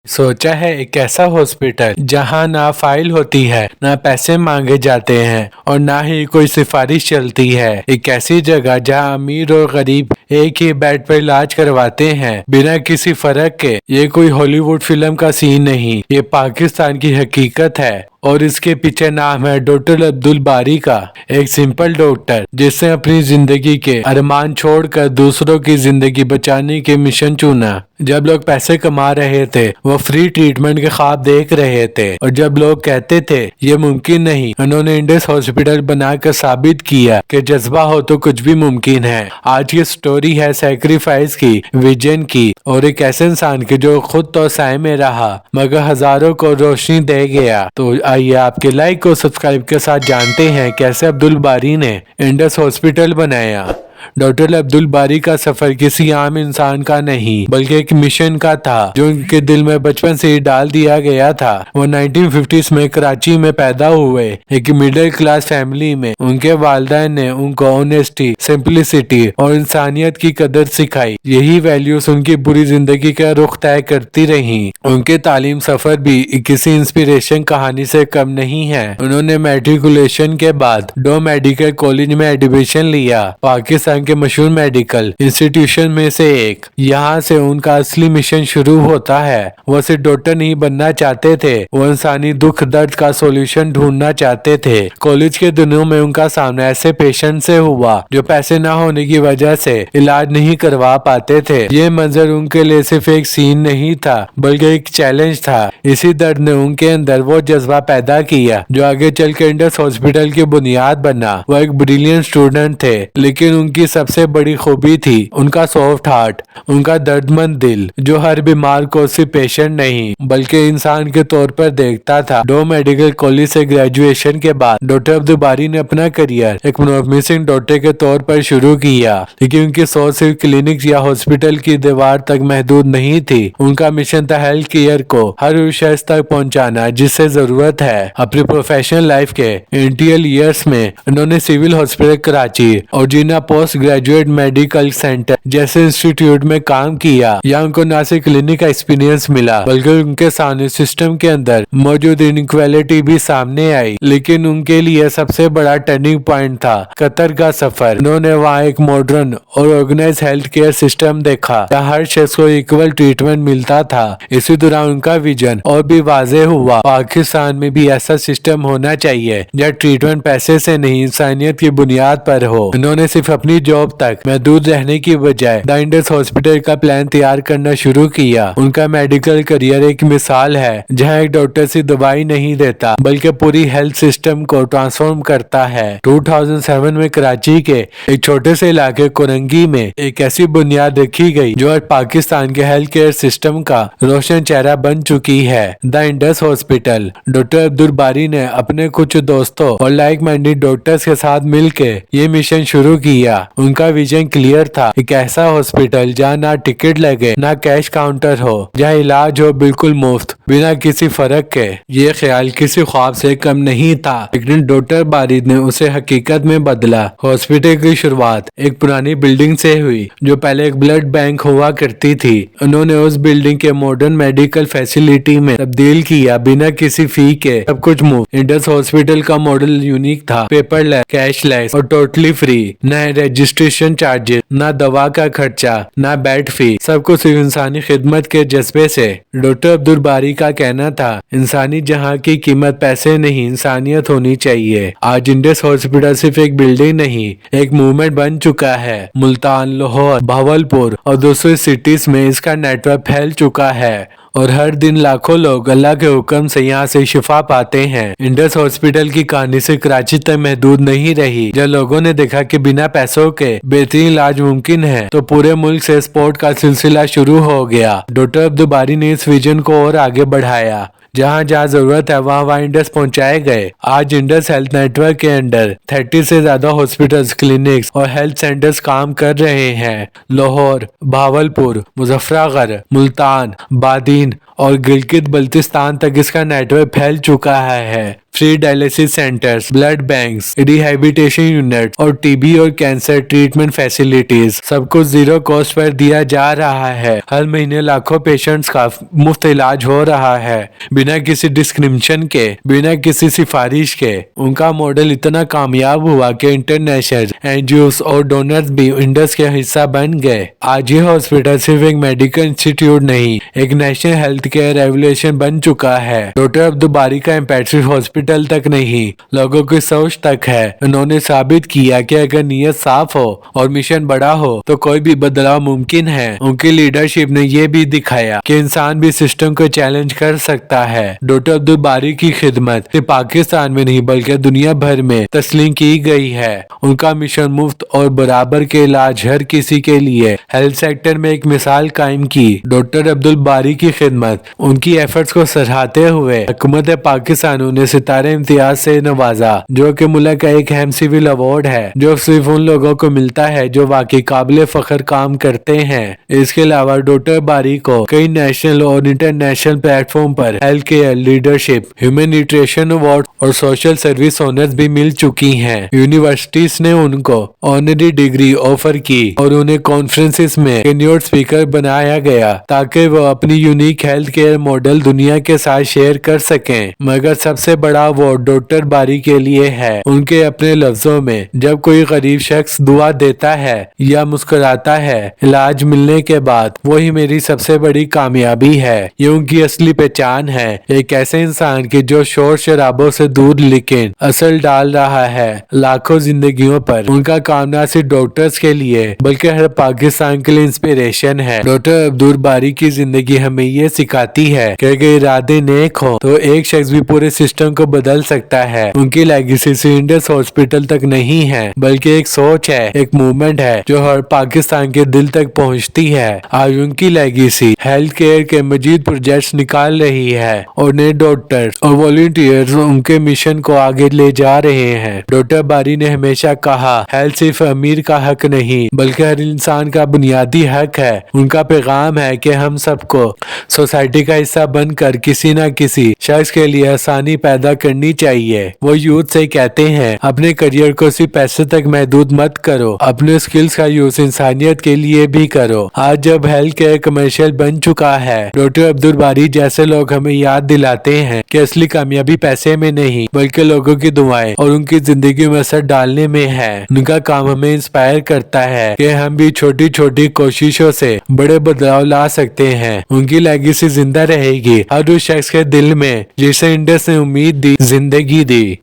सोचा है एक ऐसा हॉस्पिटल जहां ना फाइल होती है, ना पैसे मांगे जाते हैं और ना ही कोई सिफारिश चलती है। एक ऐसी जगह जहां अमीर और गरीब एक ही बेड पर इलाज करवाते हैं बिना किसी फर्क के। ये कोई हॉलीवुड फिल्म का सीन नहीं, ये पाकिस्तान की हकीकत है और इसके पीछे नाम है डॉक्टर अब्दुल बारी का। एक सिंपल डॉक्टर जिसने अपनी जिंदगी के अरमान छोड़कर दूसरों की जिंदगी बचाने के मिशन चुना। जब लोग पैसे कमा रहे थे वो फ्री ट्रीटमेंट के ख्वाब देख रहे थे, और जब लोग कहते थे ये मुमकिन नहीं, उन्होंने इंडस हॉस्पिटल बनाकर साबित किया कि जज्बा हो तो कुछ भी मुमकिन है। आज की स्टोरी है सैक्रिफाइस की, विजन की और एक ऐसे इंसान की जो खुद तो साए में रहा मगर हजारों को रोशनी दे गया। तो आइए आपके लाइक और सब्सक्राइब के साथ जानते हैं कैसे अब्दुल बारी ने इंडस हॉस्पिटल बनाया। डॉक्टर अब्दुल बारी का सफर किसी आम इंसान का नहीं बल्कि एक मिशन का था जो उनके दिल में बचपन से ही डाल दिया गया था। वो 1950s में कराची में पैदा हुए एक मिडिल क्लास फैमिली में। उनके वालिदैन ने उनको ऑनेस्टी, सिंपलिसिटी और इंसानियत की कदर सिखाई। यही वैल्यूज उनकी पूरी जिंदगी का रुख तय करती रही। उनके तालीम सफर भी किसी इंस्पिरेशन कहानी से कम नहीं है। उन्होंने मैट्रिकुलेशन के बाद डो मेडिकल कॉलेज में एडमिशन लिया, पाकिस्तान के मशहूर मेडिकल इंस्टीट्यूशन में से एक। यहाँ से उनका असली मिशन शुरू होता है। वो सिर्फ डॉक्टर नहीं बनना चाहते थे, वो इंसानी दुख दर्द का सॉल्यूशन ढूंढना चाहते थे। कॉलेज के दिनों में उनका सामना ऐसे पेशेंट से हुआ जो पैसे न होने की वजह से इलाज नहीं करवा पाते थे। ये मंजर उनके लिए सिर्फ एक सीन नहीं था बल्कि एक चैलेंज था। इसी दर्द ने उनके अंदर वो जज्बा पैदा किया जो आगे चल के इंडस हॉस्पिटल की बुनियाद बना। वो एक ब्रिलियंट स्टूडेंट थे, लेकिन उनकी सबसे बड़ी खूबी थी उनका सॉफ्ट हार्ट, उनका दर्दमंद दिल जो हर बीमार को सिर्फ पेशेंट नहीं बल्कि इंसान के तौर पर देखता था। डो मेडिकल कॉलेज से ग्रेजुएशन के बाद डॉक्टर अब्दुल बारी ने अपना करियर एक प्रॉमिसिंग डॉक्टर के तौर पर शुरू किया, लेकिन उनकी सोच सिर्फ क्लिनिक या हॉस्पिटल की दीवार तक महदूद नहीं थी। उनका मिशन था हेल्थ केयर को हर उस शख्स तक पहुंचाना जिससे जरूरत है। अपनी प्रोफेशनल लाइफ के इंटीरियर ईयर्स में उन्होंने सिविल हॉस्पिटल कराची और जिना पोस्ट ग्रेजुएट मेडिकल सेंटर जैसे इंस्टीट्यूट में काम किया। यहाँ उनको न सिर्फ क्लिनिक का एक्सपीरियंस मिला बल्कि उनके सामने सिस्टम के अंदर मौजूद इनइक्वालिटी भी सामने आई। लेकिन उनके लिए सबसे बड़ा टर्निंग पॉइंट था कतर का सफर। उन्होंने वहाँ एक मॉडर्न और ऑर्गेनाइज हेल्थ केयर सिस्टम देखा जहाँ हर शख्स को इक्वल ट्रीटमेंट मिलता था। इसी दौरान उनका विजन और भी वाजे हुआ, पाकिस्तान में भी ऐसा सिस्टम होना चाहिए जहाँ ट्रीटमेंट पैसे से नहीं इंसानियत की बुनियाद पर हो। उन्होंने सिर्फ अपनी जॉब तक महदूद रहने की बजाय द इंडस हॉस्पिटल का प्लान तैयार करना शुरू किया। उनका मेडिकल करियर एक मिसाल है जहां एक डॉक्टर सिर्फ दवाई नहीं देता बल्कि पूरी हेल्थ सिस्टम को ट्रांसफॉर्म करता है। 2007 में कराची के एक छोटे से इलाके कोरंगी में एक ऐसी बुनियाद रखी गई जो आज पाकिस्तान के हेल्थ केयर सिस्टम का रोशन चेहरा बन चुकी है, the Indus hospital. Doctor Abdul बारी ने अपने कुछ दोस्तों और लाइक माइंडेड डॉक्टर्स के साथ मिलकर ये मिशन शुरू किया। उनका विजन क्लियर था, एक ऐसा हॉस्पिटल जहाँ ना टिकट लगे, ना कैश काउंटर हो, जहाँ इलाज हो बिल्कुल मुफ्त बिना किसी फर्क के। ये ख्याल किसी ख्वाब से कम नहीं था, लेकिन डॉक्टर बारी ने उसे हकीकत में बदला। हॉस्पिटल की शुरुआत एक पुरानी बिल्डिंग से हुई जो पहले एक ब्लड बैंक हुआ करती थी। उन्होंने उस बिल्डिंग के मॉडर्न मेडिकल फैसिलिटी में तब्दील किया बिना किसी फी के, सब कुछ मुफ्त। इंडस हॉस्पिटल का मॉडल यूनिक था, पेपरलेस, कैशलेस और टोटली फ्री। न रजिस्ट्रेशन चार्जेस, ना दवा का खर्चा, ना बेड फी, सब कुछ सिर्फ इंसानी खिदमत के जज्बे से। डॉक्टर अब्दुल बारी का कहना था इंसानी जहां की कीमत पैसे नहीं इंसानियत होनी चाहिए। आज इंडस हॉस्पिटल सिर्फ एक बिल्डिंग नहीं एक मूवमेंट बन चुका है। मुल्तान, लाहौर, भावलपुर और दूसरी सिटीज में इसका नेटवर्क फैल चुका है और हर दिन लाखों लोग अल्लाह के हुक्म से यहाँ से शिफा पाते हैं। इंडस हॉस्पिटल की कहानी से कराची तक महदूद नहीं रही। जब लोगों ने देखा कि बिना पैसों के बेहतरीन इलाज मुमकिन है तो पूरे मुल्क से सपोर्ट का सिलसिला शुरू हो गया। डॉक्टर अब्दुल बारी ने इस विजन को और आगे बढ़ाया। जहाँ जहाँ जरूरत है वहाँ इंडस पहुँचाए गए। आज इंडस हेल्थ नेटवर्क के अंडर 30 से ज्यादा हॉस्पिटल्स, क्लिनिक्स और हेल्थ सेंटर्स काम कर रहे हैं। लाहौर, भावलपुर, मुजफ्फरनगर, मुल्तान, बादीन और गिलगित बल्तिस्तान तक इसका नेटवर्क फैल चुका है। Free dialysis centres, blood banks, rehabilitation unit और टीबी और कैंसर ट्रीटमेंट फैसिलिटीज सब कुछ जीरो कॉस्ट पर दिया जा रहा है। हर महीने लाखों पेशेंट्स का मुफ्त इलाज हो रहा है बिना किसी डिस्क्रिमिनेशन के, बिना किसी सिफारिश के। उनका मॉडल इतना कामयाब हुआ कि इंटरनेशनल एनजीओ और डोनर्स भी इंडस के हिस्सा बन गए। आज ये हॉस्पिटल सिर्फ एक मेडिकल इंस्टीट्यूट नहीं, एक नेशनल हेल्थ केयर रेवोल्यूशन बन चुका है। डॉक्टर अब्दुल बारी का इम्पैक्ट सिर्फ हॉस्पिटल तक नहीं, लोगों की सोच तक है। उन्होंने साबित किया कि अगर नीयत साफ हो और मिशन बड़ा हो तो कोई भी बदलाव मुमकिन है। उनकी लीडरशिप ने यह भी दिखाया कि इंसान भी सिस्टम को चैलेंज कर सकता है। डॉक्टर अब्दुल बारी की खिदमत सिर्फ पाकिस्तान में नहीं बल्कि दुनिया भर में तस्लीम की गई है। उनका मिशन मुफ्त और बराबर के इलाज हर किसी के लिए हेल्थ सेक्टर में एक मिसाल कायम की। डॉक्टर अब्दुल बारी की खिदमत, उनकी एफर्ट्स को सराहते हुए हुकूमत पाकिस्तान उन्हें सितारे इम्तियाज से नवाजा, जो कि मुल्क का एक अहम सिविल अवार्ड है जो सिर्फ उन लोगों को मिलता है जो वाकई काबिल फख्र काम करते हैं। इसके अलावा डॉक्टर बारी को कई नेशनल और इंटरनेशनल प्लेटफॉर्म पर हेल्थ केयर लीडरशिप, ह्यूमैनिटेशन अवार्ड और सोशल सर्विस ऑनर्स भी मिल चुकी हैं। यूनिवर्सिटीज ने उनको ऑनरी डिग्री ऑफर की और उन्हें कॉन्फ्रेंसिस में टीन्योर्ड स्पीकर बनाया गया ताकि वो अपनी यूनिक हेल्थ केयर मॉडल दुनिया के साथ शेयर कर सकें। मगर सबसे बड़ा अवार्ड डॉक्टर बारी के लिए है उनके अपने लफ्जों में, जब कोई गरीब शख्स दुआ देता है या मुस्कुराता है इलाज मिलने के बाद, वही मेरी सबसे बड़ी कामयाबी है। ये उनकी असली पहचान है, एक ऐसे इंसान की जो शोर शराबों से दूर लेकिन असर डाल रहा है लाखों जिंदगियों पर। उनका काम न सिर्फ डॉक्टर्स के लिए बल्कि हर पाकिस्तान के लिए इंस्पिरेशन है। डॉक्टर अब्दुल बारी की जिंदगी हमें ये सिखाती है कि अगर इरादे नेक हो तो एक शख्स भी पूरे सिस्टम को बदल सकता है। उनकी लेगेसी सिर्फ इंडस हॉस्पिटल तक नहीं है बल्कि एक सोच है, एक मूवमेंट है जो हर पाकिस्तान के दिल तक पहुंचती है। आज उनकी लेगेसी हेल्थ केयर के मजीद प्रोजेक्ट्स निकाल रही है और नए डॉक्टर और वॉलंटियर्स उनके मिशन को आगे ले जा रहे हैं। डॉक्टर बारी ने हमेशा कहा, हेल्थ सिर्फ अमीर का हक नहीं बल्कि हर इंसान का बुनियादी हक है। उनका पैगाम है कि हम सबको सोसाइटी का हिस्सा बनकर किसी न किसी शख्स के लिए आसानी पैदा करनी चाहिए। वो यूथ से कहते हैं, अपने करियर को सिर्फ पैसे तक महदूद मत करो, अपने स्किल्स का यूज इंसानियत के लिए भी करो। आज जब हेल्थ केयर कमर्शियल बन चुका है, डॉक्टर अब्दुल बारी जैसे लोग हमें याद दिलाते हैं कि असली कामयाबी पैसे में नहीं बल्कि लोगों की दुआएं और उनकी जिंदगी में असर डालने में है। उनका काम हमें इंस्पायर करता है कि हम भी छोटी छोटी कोशिशों से बड़े बदलाव ला सकते हैं। उनकी लेगेसी जिंदा रहेगी हर उस शख्स के दिल में जिसे इंडस ने उम्मीद दी, जिंदगी दी।